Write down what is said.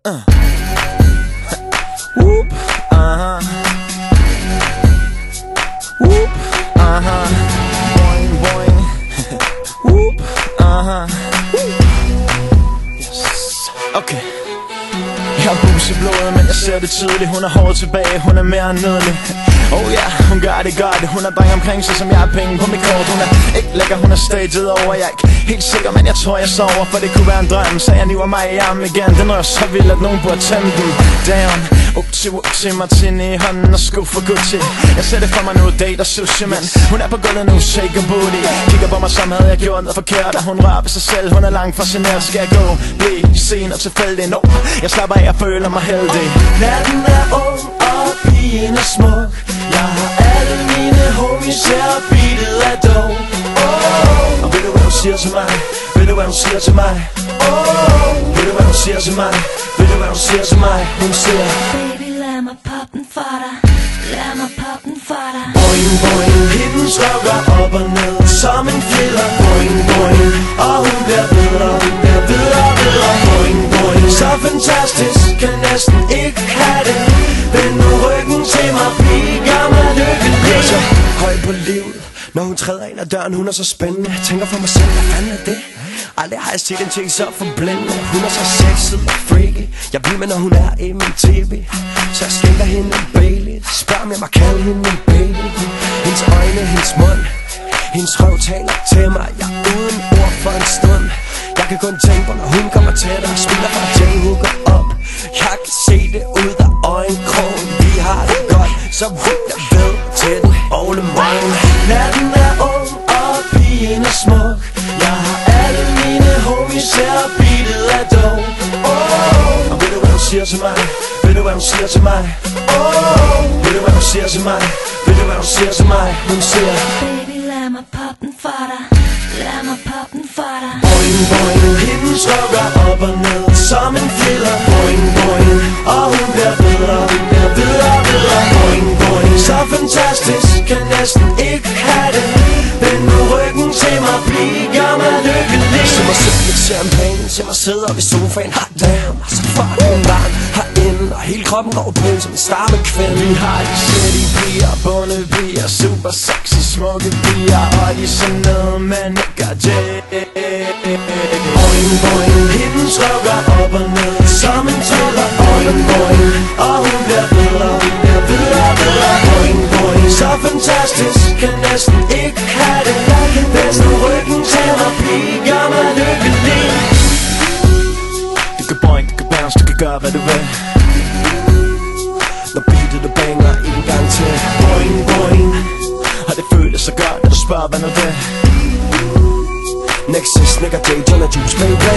Whoop, Whoop, boing, boing. Whoop, Yes. Okay. Jeg har bus i blodet, men jeg ser det tydeligt. Hun er hård tilbage, hun er mere end nydelig. Oh ja, hun gør det. Hun er dreng omkring sig, som jeg har penge på mit kort. Hun er ikke lækker, hun er staged over. Jeg er ikke helt sikker, men jeg tror jeg sover. For det kunne være en drøm, så jeg niver mig i armen igen. Den rører så vild, at nogen burde tænde den. Down, Uchi, Martini i hånden og skub for Gucci. Jeg ser det for mig nu, date og sushi, men hun er på gulvet nu, shake a booty. Kigger på mig, som havde jeg gjort noget forkert. Og hun rører ved sig selv, hun er langt fascineret. Skal jeg gå, blive sen og tilfældig? No, jeg slapper af, jeg føler mig heldig. Natten er ung, og pigen er smuk. Jeg har alle mine homies her, og beatet er dog. Og ved du hvad hun siger til mig? Ved du hvad hun siger til mig? Ved du hvad hun siger til mig? Ved du hvad hun siger til mig? Hun siger: Baby, lad mig poppe den for dig. Lad mig poppe den for dig. Boing, boing. Hendes røv går op og ned som en fjeder. Boing, boing. Og hun bliver bedre, hun bliver bedre, bedre. Boing, boing. Så fantastisk, kan næsten ikke have det. Vend nu ryggen til mig, pige, gør mig lykkelig. Hun er så høj på livet, når hun træder ind ad døren. Hun er så spændende, jeg tænker for mig selv, hvad fanden er det? Aldrig har jeg set en ting så forblændende. Hun er så sexet og freaky. Jeg vil med, når hun er i min tv. Så jeg skænker hende en Bailey. Spørg om jeg må kalde hende en baby. Hendes øjne, hendes mund, hendes røv taler til mig. Jeg er uden ord for en stund. Jeg kan kun tænke på, når hun kommer tættere. Spiller for at hun går op. Jeg kan se det ud af øjenkrogen. Vi har det godt, så vidt jeg ved til den ole morgen. Natten er ung, og pigen er smuk. Jeg har alle mine homies her, og beatet er dog. Og ved du hvad hun siger til mig? Ved du hvad hun siger til mig? Ved du hvad hun siger til mig? Ved du hvad hun siger til mig? Hun siger: Baby, lad mig poppe den for dig. Lad mig poppe den for dig. Boing, boing. Hendes røv går op og ned som en fjeder. Boing, boing. Og hun bliver bedre, hun bliver bedre, bedre. Boing, boing. Så fantastisk, kan næsten ikke have det. Vend nu ryggen til mig, pige, gør mig lykkelig. Se mig sidde lidt champagne, se mig sidde op i sofaen. Hot damn, så fucking varm herinde. Og hele kroppen går på som en starmekvinde. Vi har de shitty piger, bondepiger, super sexy, smukke piger. Og de er sådan noget, man ikke gør det. Boing, boing. Hendes røv går op og ned som en tøller. Boing, boing. Og hun bliver bedre, hun bliver bedre, bedre. Boing, boing. Så fantastisk, kan næsten ikke have det. Vend nu ryggen til mig, pige, gør mig lykkelig. Du kan boing, du kan bounce, du kan gøre hvad du vil. Når beatet du banger en gang til. Boing, boing. Og det føles så godt, når du spørger hvad nu det. Nexus, nigga, day, Jonah Juice, baby.